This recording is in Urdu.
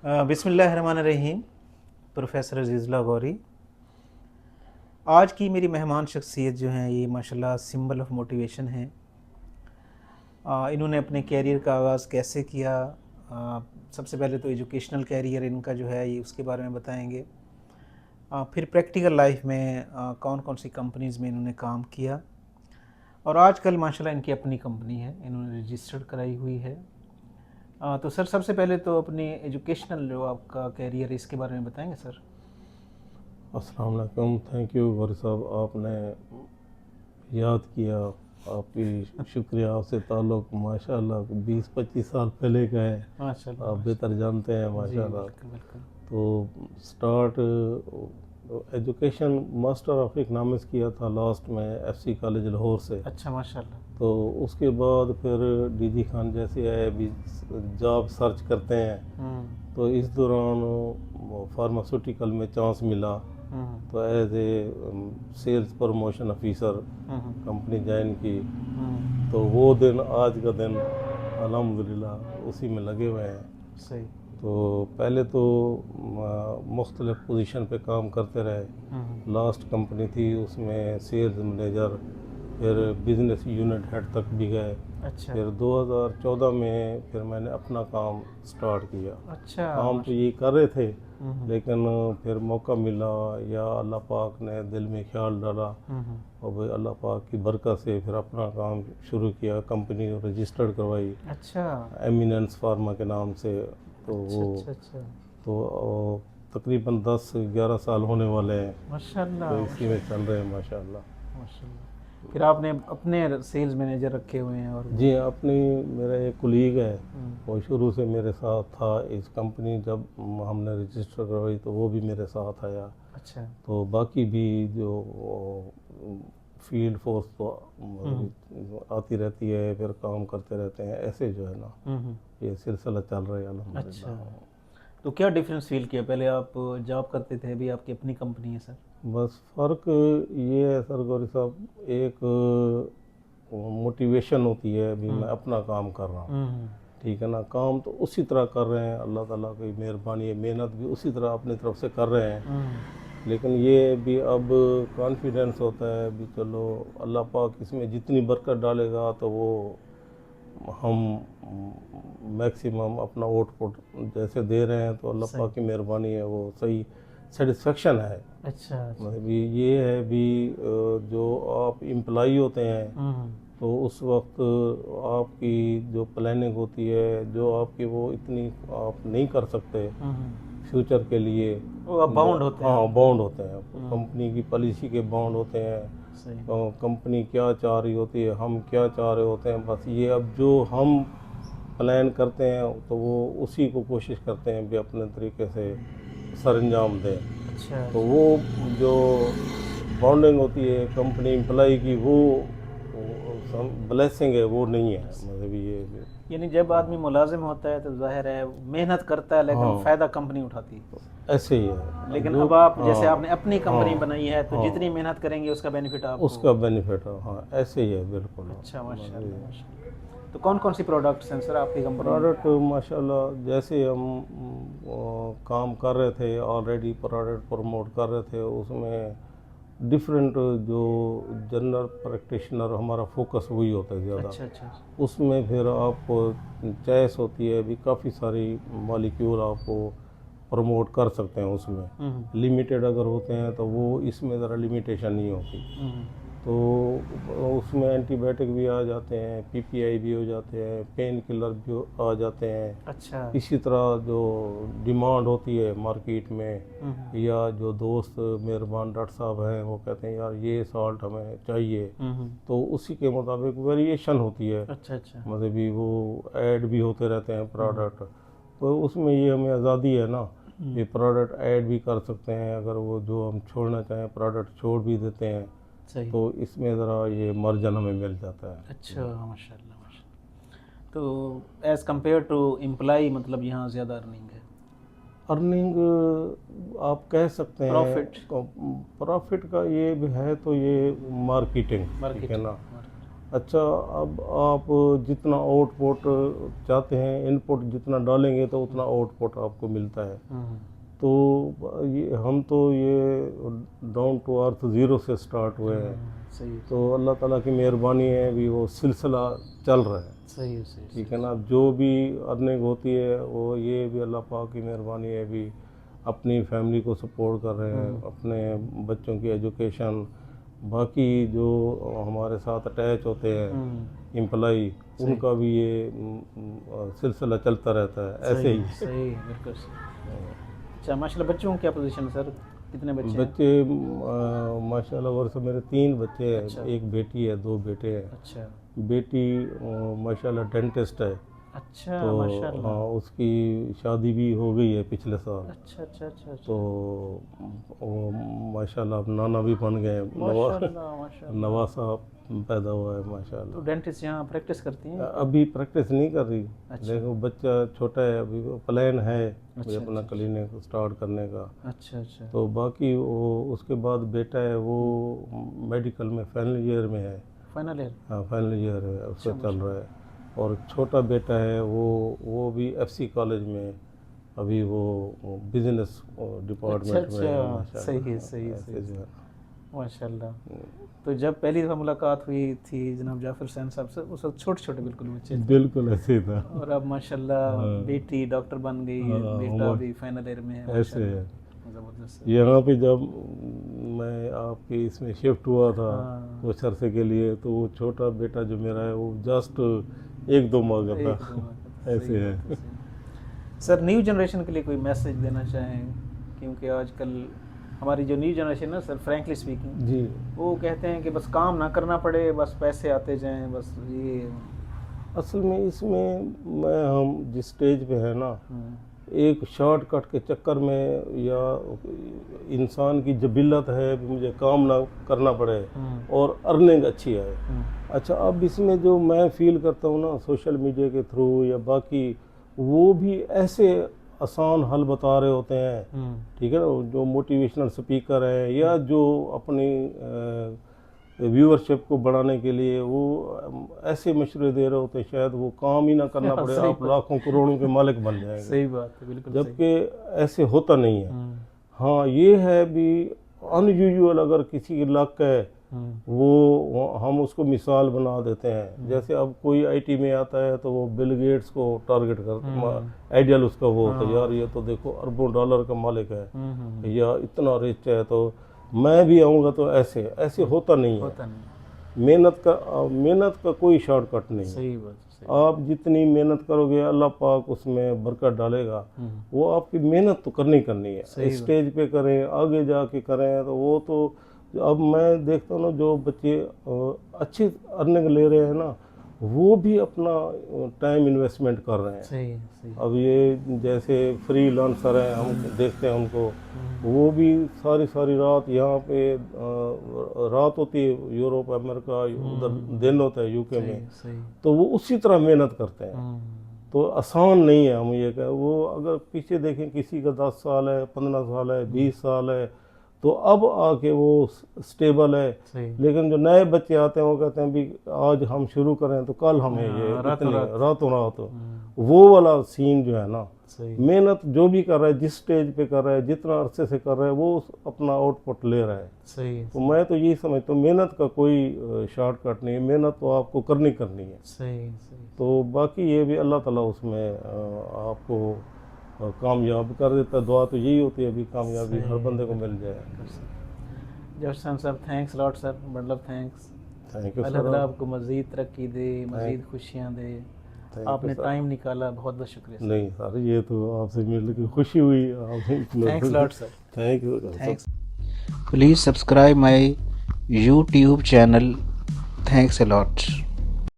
بسم اللہ الرحمن الرحیم. پروفیسر عزیز اللہ غوری. آج کی میری مہمان شخصیت جو ہیں یہ ماشاءاللہ سمبل آف موٹیویشن ہیں. انہوں نے اپنے کیریئر کا آغاز کیسے کیا؟ سب سے پہلے تو ایجوکیشنل کیریئر ان کا جو ہے یہ اس کے بارے میں بتائیں گے. پھر پریکٹیکل لائف میں کون کون سی کمپنیز میں انہوں نے کام کیا، اور آج کل ماشاءاللہ ان کی اپنی کمپنی ہے، انہوں نے رجسٹرڈ کرائی ہوئی ہے. تو سر سب سے پہلے تو اپنی ایجوکیشنل جو آپ کا کیریئر ہے اس کے بارے میں بتائیں گے سر. السلام علیکم. تھینک یو غوری صاحب، آپ نے یاد کیا. آپ کی شکریہ. آپ سے تعلق ماشاءاللہ 20-25 سال پہلے کا ہے. ماشاءاللہ آپ بہتر جانتے ہیں ماشاءاللہ. بالکل بالکل. تو start education master of economics کیا تھا لاسٹ میں ایف سی کالج لاہور سے. اچھا ماشاءاللہ. تو اس کے بعد پھر ڈی جی خان جیسے ہے بھی جاب سرچ کرتے ہیں، تو اس دوران فارماسوٹیکل میں چانس ملا. تو as a sales promotion officer company join کی. تو وہ دن آج کا دن الحمدللہ اسی میں لگے ہوئے ہیں. صحیح. تو پہلے تو مختلف پوزیشن پہ کام کرتے رہے. لاسٹ کمپنی تھی اس میں سیلز مینیجر، پھر بزنس یونٹ ہیڈ تک بھی گئے. اچھا. پھر 2014 میں پھر میں نے اپنا کام سٹارٹ کیا. اچھا. کام تو یہ کر رہے تھے لیکن پھر موقع ملا یا اللہ پاک نے دل میں خیال ڈالا اور بھائی اللہ پاک کی برکت سے پھر اپنا کام شروع کیا. کمپنی رجسٹرڈ کروائی. اچھا. ایمیننس فارما کے نام سے. تو وہ تو تقریباً 10-11 سال ہونے والے ہیں. ماشاءاللہ. تو اسی میں چل رہے ہیں ماشاءاللہ. ماشاءاللہ. پھر آپ نے اپنے سیلز مینیجر رکھے ہوئے ہیں؟ اور جی اپنی میرا ایک کولیگ ہے، وہ شروع سے میرے ساتھ تھا. اس کمپنی جب ہم نے رجسٹر کروائی تو وہ بھی میرے ساتھ آیا. اچھا. تو باقی بھی جو فیلڈ فورس تو آتی رہتی ہے، پھر کام کرتے رہتے ہیں. ایسے جو ہے نا یہ سلسلہ چل رہا ہے الحمدللہ. اچھا. تو کیا ڈفرینس فیل کیا؟ پہلے آپ جاب کرتے تھے، ابھی آپ کی اپنی کمپنی ہے سر. بس فرق یہ ہے سر غوری صاحب، ایک موٹیویشن ہوتی ہے ابھی میں اپنا کام کر رہا ہوں، ٹھیک ہے نا. کام تو اسی طرح کر رہے ہیں، اللہ تعالیٰ کی مہربانی ہے، محنت بھی اسی طرح اپنی طرف سے کر رہے ہیں. لیکن یہ بھی اب کانفیڈنس ہوتا ہے بھی چلو اللہ پاک اس میں جتنی برکت ڈالے گا تو وہ ہم میکسیمم اپنا آؤٹ پٹ جیسے دے رہے ہیں تو اللہ پاک کی مہربانی ہے، وہ صحیح سیٹسفیکشن ہے. اچھا. مطلب یہ ہے بھی جو آپ امپلائی ہوتے ہیں تو اس وقت آپ کی جو پلاننگ ہوتی ہے، جو آپ کی وہ اتنی آپ نہیں کر سکتے فیوچر کے لیے. باؤنڈ ہوتے ہیں. ہاں باؤنڈ ہوتے ہیں، کمپنی کی پالیسی کے باؤنڈ ہوتے ہیں. کمپنی کیا چاہ رہی ہوتی ہے، ہم کیا چاہ رہے ہوتے ہیں. بس یہ اب جو ہم پلان کرتے ہیں تو وہ اسی کو کوشش کرتے ہیں بھی اپنے طریقے سے سر انجام دیں. تو وہ جو باؤنڈنگ ہوتی ہے کمپنی امپلائی کی، وہ بلیسنگ ہے، وہ نہیں ہے. مطلب یہ یعنی جب آدمی ملازم ہوتا ہے تو ظاہر ہے محنت کرتا ہے لیکن فائدہ کمپنی اٹھاتی ہے. ایسے ہی ہے. لیکن اب آپ جیسے آپ نے اپنی کمپنی بنائی ہے تو جتنی محنت کریں گے اس کا بینیفٹ آپ اس کا بینیفٹ. ہاں ایسے ہی ہے بالکل. اچھا ماشاءاللہ. تو کون کون سی پروڈکٹس ہیں سر آپ کی کمپنی؟ پروڈکٹ ماشاءاللہ جیسے ہم کام کر رہے تھے آلریڈی پروڈکٹ پروموٹ کر رہے تھے، اس میں ڈفرینٹ جو جنرل پریکٹیشنر ہمارا فوکس وہی ہوتا ہے زیادہ. اچھا. اس میں پھر آپ کو چوائس ہوتی ہے بھی کافی ساری مالیکیول آپ کو پروموٹ کر سکتے ہیں. اس میں لمیٹیڈ اگر ہوتے ہیں تو وہ اس میں ذرا لمیٹیشن نہیں ہوتی. تو اس میں اینٹی بائیوٹک بھی آ جاتے ہیں، پی پی آئی بھی ہو جاتے ہیں، پین کلر بھی آ جاتے ہیں. اچھا. اسی طرح جو ڈیمانڈ ہوتی ہے مارکیٹ میں، یا جو دوست مہربان ڈاکٹر صاحب ہیں وہ کہتے ہیں یار یہ سالٹ ہمیں چاہیے، تو اسی کے مطابق ویریشن ہوتی ہے. اچھا. مطلب وہ ایڈ بھی ہوتے رہتے ہیں پروڈکٹ. تو اس میں یہ ہمیں آزادی ہے نا، یہ پروڈکٹ ایڈ بھی کر سکتے ہیں، اگر وہ جو ہم چھوڑنا چاہیں پروڈکٹ چھوڑ بھی دیتے ہیں. تو اس میں ذرا یہ مارجن ہمیں مل جاتا ہے. اچھا ماشاءاللہ. تو ایز کمپیئر ٹو امپلائی مطلب یہاں زیادہ ارننگ ہے؟ ارننگ آپ کہہ سکتے ہیں پروفٹ کا یہ بھی ہے. تو یہ مارکیٹنگ ٹھیک ہے نا. اچھا اب آپ جتنا آؤٹ پٹ چاہتے ہیں ان پٹ جتنا ڈالیں گے تو اتنا آؤٹ پٹ آپ کو ملتا ہے. تو ہم تو یہ ڈاؤن ٹو ارتھ زیرو سے سٹارٹ ہوئے ہیں. تو اللہ تعالیٰ کی مہربانی ہے بھی وہ سلسلہ چل رہا ہے. ٹھیک ہے نا. جو بھی ارننگ ہوتی ہے وہ یہ بھی اللہ پاک کی مہربانی ہے بھی اپنی فیملی کو سپورٹ کر رہے ہیں, اپنے بچوں کی ایجوکیشن, باقی جو ہمارے ساتھ اٹیچ ہوتے ہیں امپلائی ان کا بھی یہ سلسلہ چلتا رہتا ہے ایسے ہی. صحیح, بالکل صحیح. اچھا ماشاء اللہ. بچوں کیا پوزیشن سر, کتنے بچے؟ بچے ماشاء اللہ ورثہ میرے 3 بچے ہیں. ایک بیٹی ہے, 2 بیٹے ہیں. اچھا. بیٹی ماشاء اللہ ڈینٹسٹ ہے. اچھا تو ماشاء اللہ. ہاں اس کی شادی بھی ہو گئی ہے پچھلے سال. اچھا اچھا اچھا. تو وہ ماشاء اللہ اب نانا بھی بن گئے. نواسا پیدا ہوا ہے ماشاء اللہ. تو ڈینٹسٹ یہاں پریکٹس کرتی ہیں؟ ابھی پریکٹس نہیں کر رہی. دیکھو بچہ چھوٹا ہے, ابھی پلان ہے اپنا کلینک اسٹارٹ کرنے کا. اچھا اچھا. تو باقی وہ اس کے بعد بیٹا ہے وہ میڈیکل میں فائنل ایئر میں ہے. Final year? ہاں فائنل ایئر ہے, اس کا چل رہا ہے. اور چھوٹا بیٹا ہے وہ بھی ایف سی کالج میں ابھی وہ بزنس ڈپارٹمنٹ میں. صحیح صحیح صحیح ماشاء اللہ. تو جب پہلی دفعہ ملاقات ہوئی تھی جناب جعفر حسین صاحب سے اس وقت چھوٹے چھوٹے بالکل بچے تھے؟ بالکل ایسے تھا. اور اب ماشاء اللہ بیٹی ڈاکٹر بن گئی, بیٹا بھی فائنل ایئر میں ہے. ایسے ہے. زبردست. یہاں پہ جب میں آپ کے اس میں شفٹ ہوا تھا کچھ عرصے کے لیے تو وہ چھوٹا بیٹا جو میرا ہے وہ جسٹ 1-2 ماہ کا تھا. ایسے ہے. سر نیو جنریشن کے لیے کوئی میسیج دینا چاہیں, کیونکہ آج کل ہماری جو نیو جنریشن ہے سر فرینکلی اسپیکنگ جی وہ کہتے ہیں کہ بس کام نہ کرنا پڑے, بس پیسے آتے جائیں, بس یہ اصل میں اس میں ہم جس سٹیج پہ ہے نا ایک شارٹ کٹ کے چکر میں یا انسان کی جبلت ہے مجھے کام نہ کرنا پڑے اور ارننگ اچھی آئے. اچھا اب اس میں جو میں فیل کرتا ہوں نا سوشل میڈیا کے تھرو یا باقی وہ بھی ایسے آسان حل بتا رہے ہوتے ہیں. ٹھیک ہے نا, جو موٹیویشنل سپیکر ہیں یا جو اپنی ویورشپ کو بڑھانے کے لیے وہ ایسے مشورے دے رہے ہوتے ہیں شاید وہ کام ہی نہ کرنا پڑے, آپ لاکھوں کروڑوں کے مالک بن جائیں گے. صحیح بات ہے, بالکل. جبکہ ایسے ہوتا نہیں ہے. ہاں یہ ہے بھی ان یوزول اگر کسی کی لک ہے وہ ہم اس کو مثال بنا دیتے ہیں. جیسے اب کوئی آئی ٹی میں آتا ہے تو وہ بل گیٹس کو ٹارگٹ کرتا ہے, آئیڈیل اس کا وہ ہوتا ہے یار یہ تو دیکھو اربوں ڈالر کا مالک ہے یا اتنا رچ ہے تو میں بھی آؤں گا. تو ایسے ہوتا نہیں ہے. محنت کا کوئی شارٹ کٹ نہیں. صحیح بات. آپ جتنی محنت کرو گے اللہ پاک اس میں برکت ڈالے گا. وہ آپ کی محنت تو کرنی ہے. اسٹیج پہ کریں, آگے جا کے کریں, تو وہ تو اب میں دیکھتا ہوں نا جو بچے اچھی ارننگ لے رہے ہیں نا وہ بھی اپنا ٹائم انویسٹمنٹ کر رہے ہیں. صحیح. اب یہ جیسے فری لانسر ہیں ہم دیکھتے ہیں ان کو, وہ بھی ساری رات یہاں پہ رات ہوتی ہے یوروپ امریکہ ادھر دن ہوتا ہے یو کے میں, تو وہ اسی طرح محنت کرتے ہیں. تو آسان نہیں ہے. ہم یہ کہ وہ اگر پیچھے دیکھیں کسی کا 10 سال ہے, 15 سال ہے, 20 سال ہے تو اب آ کے وہ سٹیبل ہے. لیکن جو نئے بچے آتے ہیں وہ کہتے ہیں بھی آج ہم شروع کریں تو کل ہمیں یہ راتوں رات وہ والا سین جو ہے نا, محنت جو بھی کر رہا ہے جس سٹیج پہ کر رہا ہے جتنا عرصے سے کر رہا ہے وہ اپنا آؤٹ پٹ لے رہا ہے. تو میں تو یہی سمجھتا ہوں محنت کا کوئی شارٹ کٹ نہیں ہے, محنت تو آپ کو کرنی ہے. تو باقی یہ بھی اللہ تعالیٰ اس میں آپ کو کامیاب کر دیتا ہے. دعا تو یہی ہوتی ہے ابھی کامیابی ہر بندے کو مل جائے. جعفر حسین صاحب تھینکس لاٹ سر, مطلب تھینکس. اللہ تعالیٰ آپ کو مزید ترقی دے, مزید خوشیاں دے. آپ نے ٹائم نکالا, بہت بہت شکریہ. نہیں سر یہ تو آپ سے مل کے خوشی ہوئی. Thanks lot sir. Thank you. Please subscribe my YouTube channel. Thanks a lot.